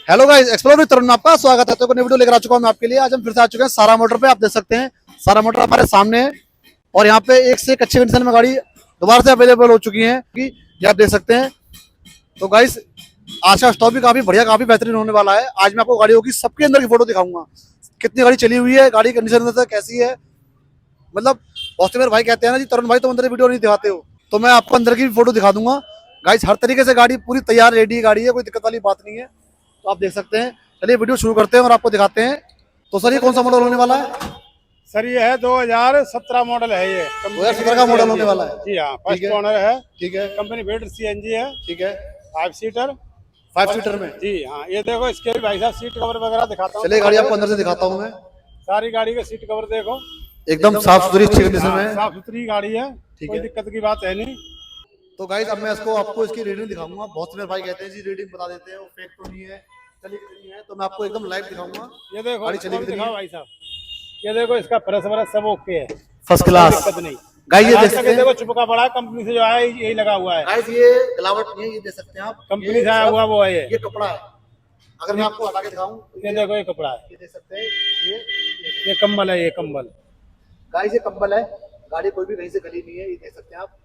Hello guys, explore with तरुण में आपका स्वागत है। तो नई वीडियो लेकर आ चुका हूं मैं आपके लिए। आज हम फिर से आ चुके हैं सारा मोटर पे। आप देख सकते हैं सारा मोटर हमारे सामने है और यहाँ पे एक से एक अच्छी कंडीशन में गाड़ी दोबारा से अवेलेबल हो चुकी है कि ये आप देख सकते हैं। तो गाइस आज का स्टॉक भी काफी बढ़िया, काफी बेहतरीन होने वाला है। आज मैं आपको गाड़ियों की सबके अंदर की फोटो दिखाऊंगा, कितनी गाड़ी चली हुई है, गाड़ी कंडीशन कैसी है। मतलब बहुत से मेरे भाई कहते हैं ना जी तरुण भाई तुम अंदर वीडियो नहीं दिखाते हो, तो मैं आपको अंदर की भी फोटो दिखा दूंगा। गाइस हर तरीके से गाड़ी पूरी तैयार रेडी गाड़ी है, कोई दिक्कत वाली बात नहीं है। तो आप देख सकते हैं। चलिए वीडियो शुरू करते हैं और आपको दिखाते हैं। तो सर ये कौन सा मॉडल होने वाला है? सर ये है 2017 मॉडल है ये। 2017 का मॉडल होने वाला है। जी हाँ, ठीक फर्स्ट है, ओनर है। ठीक है, कंपनी बेटर सीएनजी है। ठीक है। 5 सीटर। 5 सीटर में? जी हाँ, ये देखो इसके भी भाई साहब सीट कवर वगैरह दिखाता हूँ। चलिए गाड़ी आपको अंदर से दिखाता हूँ मैं। सारी गाड़ी का सीट कवर देखो, एकदम साफ सुथरी अच्छी कंडीशन में है। साफ सुथरी गाड़ी है, ठीक कोई है। दिक्कत की बात है नहीं। तो गाइस अब मैं आपको इसकी रीडिंग दिखाऊंगा। बहुत से मेरे भाई कहते हैं जी रीडिंग बता देते हैं, वो फेक तो नहीं है, चली नहीं है। तो मैं आपको एकदम लाइव दिखाऊंगा। ये देखो गाड़ी चली इसको भी कितनी दिखाओ है? भाई साहब। ये देखो इसका प्रेस वरेस सब ओके है, फर्स्ट कोई क्लास। दिक्कत नहीं। गाइस ये आज देख तक सकते ये हैं। देखो चिपका पड़ा है, कंपनी से जो आया यही लगा हुआ है। गाइस ये गलावट नहीं है, ये देख सकते हैं आप। कंपनी ये से आया सब- हुआ वो है ये कपड़ा है। अगर मैं आपको हटा के दिखाऊं तो ये देखो ये कपड़ा है, ये देख सकते हैं। ये कंबल है, ये कंबल। गाइस ये कंबल है। गाड़ी कोई भी कहीं से गली नहीं है, ये देख सकते हैं आप।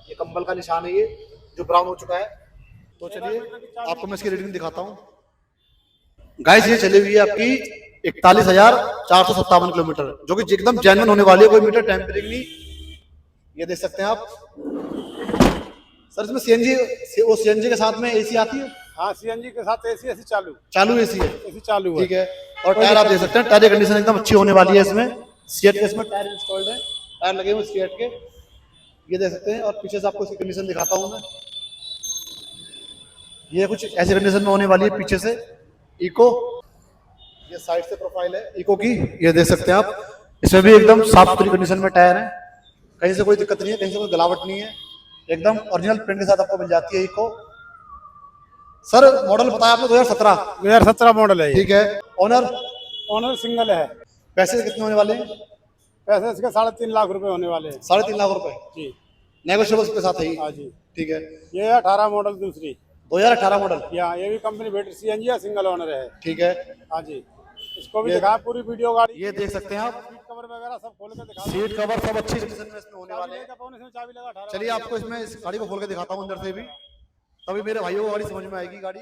ये कंबल का निशान है, ये जो ब्राउन हो चुका है। तो चलिए आपको मैं इसकी रीडिंग दिखाता हूँ। गाइस ये चली हुई है आपकी 41,457 किलोमीटर, जो कि एकदम जेन्युइन होने वाली है, कोई मीटर टेम्परिंग नहीं। ये देख सकते हैं आप। सर इसमें सीएनजी, वो सीएनजी के साथ में एसी आती है? हाँ, सीएनजी के साथ एसी एसी चालू चालू एसी है? एसी चालू है। ठीक है। और टायर आप देख सकते हैं, टायर की कंडीशन एकदम अच्छी होने वाली है इसमें। सीएट के इसमें टायर इंस्टॉल्ड है, टायर लगे हुए सीएट के, ये देख सकते हैं। और पीछे से आपको इसकी कंडीशन दिखाता हूँ मैं। ये कुछ ऐसी कंडीशन में होने वाली है पीछे से। इको, ये साइड से प्रोफाइल है इको की, ये देख सकते हैं आप। इसमें भी एकदम साफ सुथरी कंडीशन में टायर है, कहीं से कोई दिक्कत नहीं है, कहीं से कोई गलावट नहीं है। एकदम ओरिजिनल प्रिंट के साथ आपको मिल जाती है इको। सर मॉडल बताया आपने 2017? 2017 मॉडल है ये। ठीक है। ऑनर? ऑनर सिंगल है। पैसे कितने होने वाले हैं? पैसे इसके 3.5 लाख रुपए होने वाले हैं। 3.5 लाख रुपए जी नेगोशिएबल के साथ है ही। हाँ जी। ठीक है। ये 18 मॉडल दूसरी। 2018 मॉडल? यहाँ ये भी कंपनी बेटर सीएनजी है, सिंगल ओनर है। ठीक है। हाँ जी, इसको भी ये- दिखा पूरी वीडियो गाड़ी। ये देख सकते हैं आप। सीट कवर वगैरह सब खोल के दिखा। सीट कवर सब अच्छी कंडीशन में इसमें होने वाले हैं। चाबी लगा 18। चलिए आपको इसमें इस गाड़ी को खोल के दिखाता हूँ अंदर से भी, तभी मेरे भाइयों को गाड़ी समझ में आएगी गाड़ी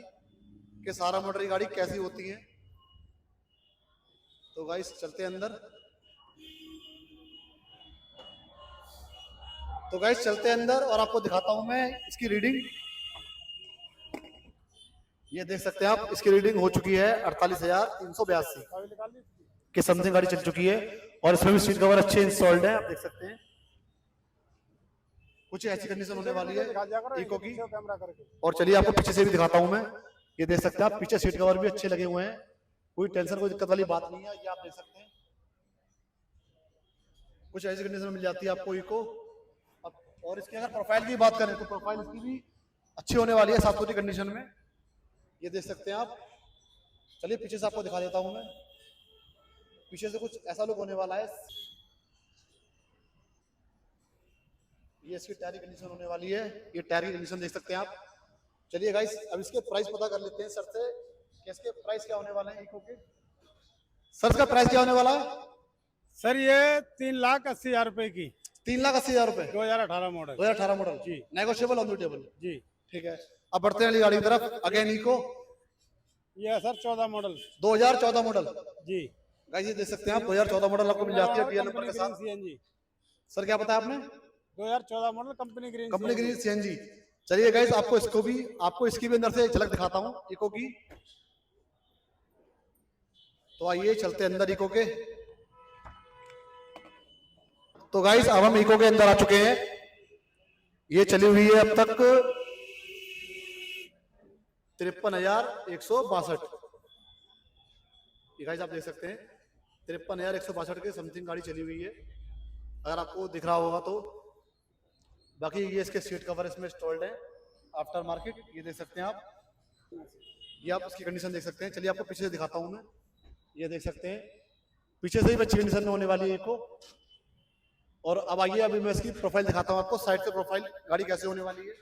कि सारा मोटर की गाड़ी कैसी होती है। तो गाइस चलते हैं अंदर। तो गाइस चलते हैं अंदर और आपको दिखाता हूं मैं इसकी रीडिंग। ये देख सकते हैं आप, इसकी रीडिंग हो चुकी है 48,382 चाबी निकाल ली। के समथिंग गाड़ी चल चुकी है। और इसमें भी सीट कवर अच्छे इंस्टॉल्ड है, आप देख सकते हैं। कुछ ऐसी कंडीशन होने वाली है दिखा दिया करो इको की। कैमरा करके। और चलिए आपको पीछे से भी दिखाता हूं मैं। ये देख सकते हैं आप, पीछे सीट कवर भी अच्छे लगे हुए हैं, कोई टेंशन कोई दिक्कत वाली बात नहीं है। ये आप देख सकते हैं, कुछ ऐसी कंडीशन में मिल जाती है आपको इको। अब और इसकी अगर प्रोफाइल की बात करें तो प्रोफाइल इसकी भी अच्छी होने वाली है, साफ सुथरी कंडीशन में। ये देख सकते हैं आप। चलिए पीछे से आपको दिखा देता हूं मैं। पीछे से कुछ ऐसा लुक होने वाला है। ये इसकी टायर की कंडीशन होने वाली है, ये टायर की कंडीशन देख सकते हैं आप। चलिए गाइस अब इसके प्राइस पता कर लेते हैं सर से कि इसके प्राइस क्या होने वाले हैं इको के। सर इसका प्राइस क्या होने वाला है? सर ये 3,80,000 रुपए की 3,80,000 रुपए 2018 मॉडल। 2018 मॉडल जी। Negotiable on the table. जी ठीक है। अब बढ़ते हैं अगली गाड़ी की तरफ। अगेन इको, ये है सर 14 मॉडल। 2014 मॉडल। जी गाइस ये देख सकते हैं आप, 2014 मॉडल आपको मिल जाती है डीएल नंबर के साथ। सीएनजी सर क्या बताया आपने? 2014 model company green. Company green CNG. चलिए गाइस आपको इसकी भी अंदर से एक झलक दिखाता हूँ इको की। तो आइए चलते हैं अंदर इको के। तो गाइस अब हम इको के अंदर आ चुके हैं। ये चली हुई है अब तक 53,162। ये गाइस आप देख सकते हैं 53,162 के समथिंग गाड़ी चली हुई है, अगर आपको दिख रहा होगा तो। बाकी ये इसके सीट कवर इसमें इंस्टॉल्ड है आफ्टर मार्केट, ये देख सकते हैं आप। ये आप इसकी कंडीशन देख सकते हैं। चलिए आपको पीछे से दिखाता हूं मैं। ये देख सकते हैं पीछे से भी अच्छी कंडीशन में होने वाली है इको। और अब आइए अभी मैं इसकी प्रोफाइल दिखाता हूं आपको, साइड से प्रोफाइल गाड़ी कैसे होने वाली है।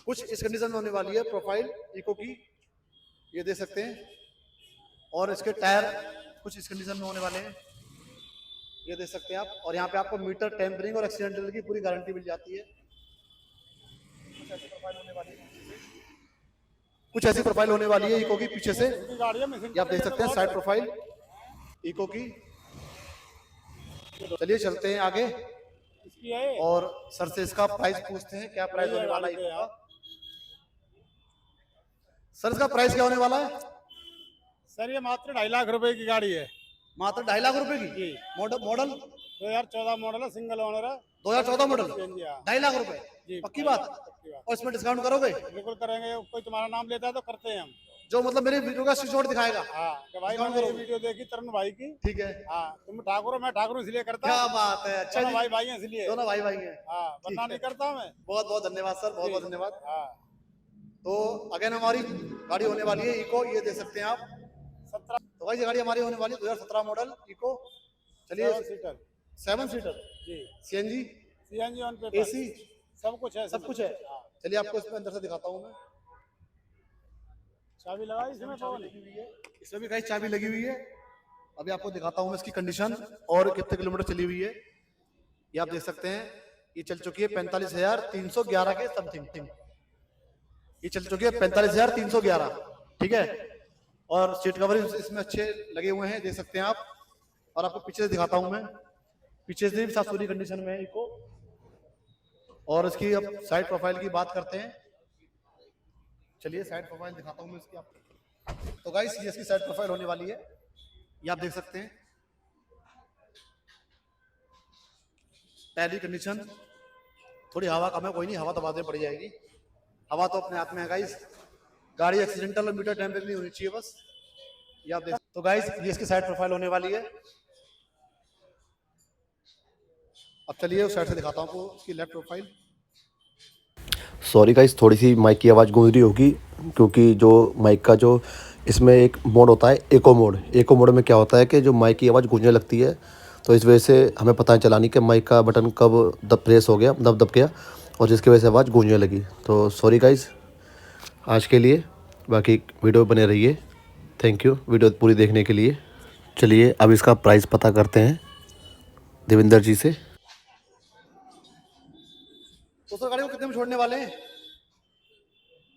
कुछ इस कंडीशन में होने वाली है प्रोफाइल इको की, ये देख सकते हैं। और इसके टायर कुछ इस कंडीशन में होने वाले हैं, ये देख सकते हैं आप। और यहाँ पे आपको मीटर, टेम्परिंग और एक्सीडेंटल की पूरी गारंटी मिल जाती है। कुछ ऐसी प्रोफाइल होने वाली है, कुछ ऐसी प्रोफाइल होने वाली है इको की पीछे से, इसकी गाड़ी है मिसिंग ये आप देख सकते हैं साइड प्रोफाइल इको की। चलिए चलते हैं आगे इसकी है। और सर से इसका प्राइस पूछते हैं, क्या प्राइस होने वाला है इको का। सर इसका प्राइस क्या होने वाला है? सर ये मात्र 2.5 लाख रुपए की गाड़ी है। मात्र 2.5 लाख रुपए की। जी। मॉडल 2014 मॉडल है, सिंगल ओनर है। 2014 मॉडल, जी हाँ। 2.5 लाख रुपए जी, पक्की बात। पक्की बात। और इसमें डिस्काउंट करोगे? बिल्कुल करेंगे, कोई तुम्हारा नाम लेता है तो करते हैं हम। जो मतलब मेरे वीडियो का स्क्रीनशॉट दिखाएगा। हाँ कि भाई डिस्काउंट मैंने ये करोगे? वीडियो देखी तरुण भाई की। ठीक है। हाँ तुम ठाकुर हो, मैं ठाकुर हूँ इसलिए करता क्या हूँ। बात है, अच्छा दोनों जी। भाई भाई हैं इसलिए। दोनों भाई भाई हैं। हाँ वरना नहीं करता मैं। बहुत बहुत धन्यवाद सर, बहुत बहुत धन्यवाद। हाँ तो अगेन हमारी गाड़ी होने वाली है इको, ये देख सकते हैं आप। 17 तो भाई ये गाड़ी हमारी होने वाली है 2017 मॉडल इको। चलिए सीटर। 7 सीटर, जी CNG, CNG on paper, AC, सब कुछ है। सब कुछ है। चलिए आपको इसमें अंदर से दिखाता हूँ मैं। चाबी लगाई इसमें पवन। इसमें भी कहीं चाबी लगी हुई है। अभी आपको दिखाता हूँ मैं इसकी कंडीशन और कितने किलोमीटर चली हुई है। ये आप देख सकते हैं, ये चल चुकी है 45,311 के समथिंग। ये चल चुकी है 45,311, ठीक है। और सीट कवर इसमें अच्छे लगे हुए हैं, देख सकते हैं आप। और आपको पीछे से दिखाता हूँ मैं, पीछे से भी साफ सुथरी कंडीशन में है इको। और इसकी अब साइड प्रोफाइल की बात करते हैं। चलिए साइड प्रोफाइल दिखाता हूँ मैं इसकी आपको। तो गाइस ये इसकी साइड प्रोफाइल होने वाली है, ये आप देख सकते हैं। टायर की कंडीशन थोड़ी हवा कम है, कोई नहीं, हवा तो बाद में पड़ जाएगी। हवा तो अपने हाथ में है गाइस। गाड़ी एक्सीडेंटल और मीटर टेम्पर नहीं होनी चाहिए बस, ये आप देख। तो गाइस ये इसकी साइड प्रोफाइल होने वाली है। अब चलिए उस साइड से दिखाता हूँ आपको इसकी लेफ्ट प्रोफाइल। सॉरी गाइस, थोड़ी सी माइक की आवाज़ गूंज रही होगी क्योंकि जो माइक का जो इसमें एक मोड होता है एको मोड। एको मोड में क्या होता है कि जो माइक की आवाज़ गूंजने लगती है, तो इस वजह से हमें पता नहीं चला नहीं कि माइक का बटन कब प्रेस हो गया, दब गया, और जिसकी वजह से आवाज़ गूंजने लगी। तो सॉरी गाइस आज के लिए, बाकी वीडियो बने रहिए। थैंक यू वीडियो पूरी देखने के लिए। चलिए अब इसका प्राइस पता करते हैं देवेंद्र जी से। तो सर गाड़ी को कितने में छोड़ने वाले हैं?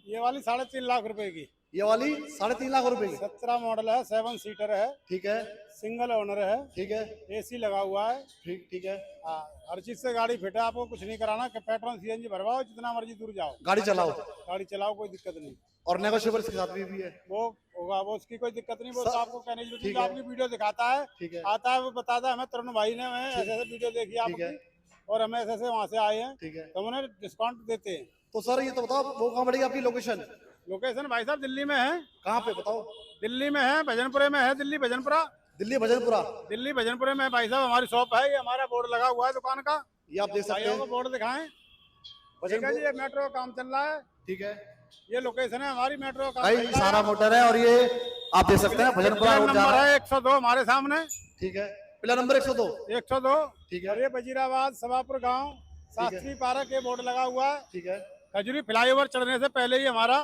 ये वाली 3.5 लाख रुपए की। ये वाली 3.5 लाख रुपए की। 17 मॉडल है, 7 सीटर है, ठीक है, सिंगल ओनर है, ठीक है, एसी लगा हुआ है। ठीक ठीक है। हाँ हर चीज से गाड़ी फिट है, आपको कुछ नहीं कराना कि पेट्रोल सीएनजी भरवाओ, जितना मर्जी दूर जाओ गाड़ी चलाओ गाड़ी चलाओ, कोई दिक्कत नहीं। और नेगोशिएबल इसके साथ भी है। वो होगा, वो उसकी कोई दिक्कत नहीं। वो सर, तो आपको कहने की ठीक जो है। आपकी वीडियो दिखाता है, ठीक है, आता है वो बताता है हमें तरुण भाई ने मैं ऐसे ऐसे वीडियो देखी ठीक है, आपकी और हमें ऐसे ऐसे वहाँ से आए हैं, ठीक है। तो हम उन्हें डिस्काउंट देते हैं। तो सर ये तो बताओ वो कहाँ पड़ेगी आपकी लोकेशन? लोकेशन भाई साहब दिल्ली में है। कहाँ पे बताओ? दिल्ली में है, भजनपुरे में है, दिल्ली भजनपुरा। दिल्ली भजनपुरा। दिल्ली भजनपुरे में भाई साहब हमारी शॉप है, ये हमारा बोर्ड लगा हुआ है दुकान का। ये आप देख सकते भाइयों को हैं बोर्ड दिखाएं। ठीक है जी, ये मेट्रो का काम चल रहा है। ठीक है। ये लोकेशन है हमारी, मेट्रो का काम भाई चल रहा है। सारा मोटर है और ये आप देख सकते हैं भजनपुरा पिलर रोड जा नंबर रहा है। है 102 हमारे सामने। ठीक है, पिलर नंबर 102। 102। ठीक है, और ये वजीराबाद सभापुर गांव शास्त्री पार्क के बोर्ड लगा हुआ है। ठीक है। खजूरी फ्लाईओवर चढ़ने से पहले ही हमारा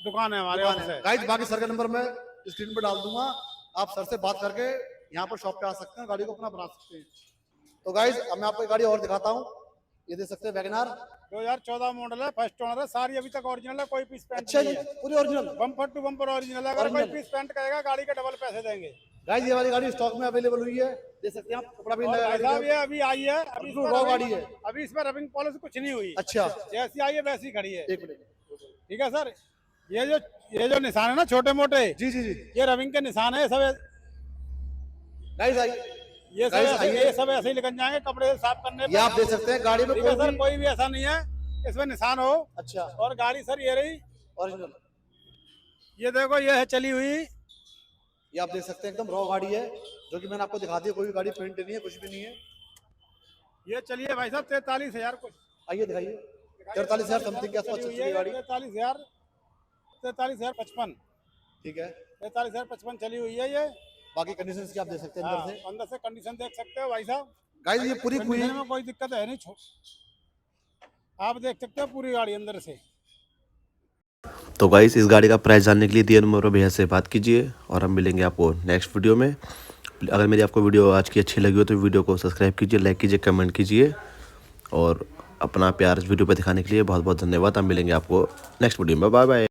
दुकान है, हमारे ऑफिस है। गाइस बाकी सर का नंबर मैं स्क्रीन पे डाल दूंगा, आप सर से बात करके यहाँ पर शॉप पे आ सकते हैं, गाड़ी को अपना बना सकते हैं। तो गाइस अब मैं आपको एक गाड़ी और दिखाता हूँ, ये देख सकते हैं वैगनार। 2014 मॉडल है, फर्स्ट ओनर है, सारी अभी तक ओरिजिनल है, कोई पीस पेंट अच्छा नहीं जी, है। पूरी original, bumper to bumper original है। अगर कोई Original। पीस पेंट करेगा गाड़ी के डबल पैसे देंगे। गाइस ये वाली गाड़ी स्टॉक में अवेलेबल हुई है, देख सकते हैं आप, कपड़ा भी और लगा भाई साहब ये अभी आई है, अभी बिल्कुल रॉ गाड़ी है। अभी इस पर रबिंग पॉलिश कुछ नहीं हुई। अच्छा, जैसी आई है वैसी खड़ी है। एक मिनट। ठीक है सर, ये जो निशान है ना छोटे मोटे, जी जी जी। ये रबिंग के निशान है सब। गाइस आइए, ये Guys, सब आइए। ये सब ऐसे ही निकल जाएंगे कपड़े से साफ करने ये आप देख सकते हैं गाड़ी में ठीक है सर, कोई कोई भी ऐसा नहीं है इसमें निशान हो। अच्छा और गाड़ी सर ये रही ओरिजिनल, ये देखो, ये है चली हुई। ये आप देख सकते हैं एकदम रॉ गाड़ी है, जो कि मैंने आपको दिखा दी, कोई भी गाड़ी पेंट नहीं है, कुछ भी नहीं है। ये चलिए भाई साहब 43,000 कुछ। आइए दिखाइए, 43,000 समथिंग के आसपास चल चुकी है गाड़ी। 43,055। ठीक है, 43,055 चली हुई है ये। बाकी कंडीशन की आप देख सकते हैं हाँ, अंदर से। अंदर से कंडीशन देख सकते हो भाई साहब। गाइस ये पूरी कंडीशन में कोई दिक्कत है नहीं। आप देख सकते हो पूरी गाड़ी अंदर से। तो गाइस इस गाड़ी का प्राइस जानने के लिए दिए नंबर पर भैया से बात कीजिए और हम मिलेंगे आपको नेक्स्ट वीडियो में। अगर मेरी आपको वीडियो आज की अच्छी लगी हो तो वीडियो को सब्सक्राइब कीजिए, लाइक कीजिए, कमेंट कीजिए और अपना प्यार इस वीडियो पर दिखाने के लिए बहुत बहुत धन्यवाद। हम मिलेंगे आपको नेक्स्ट वीडियो में। Bye bye.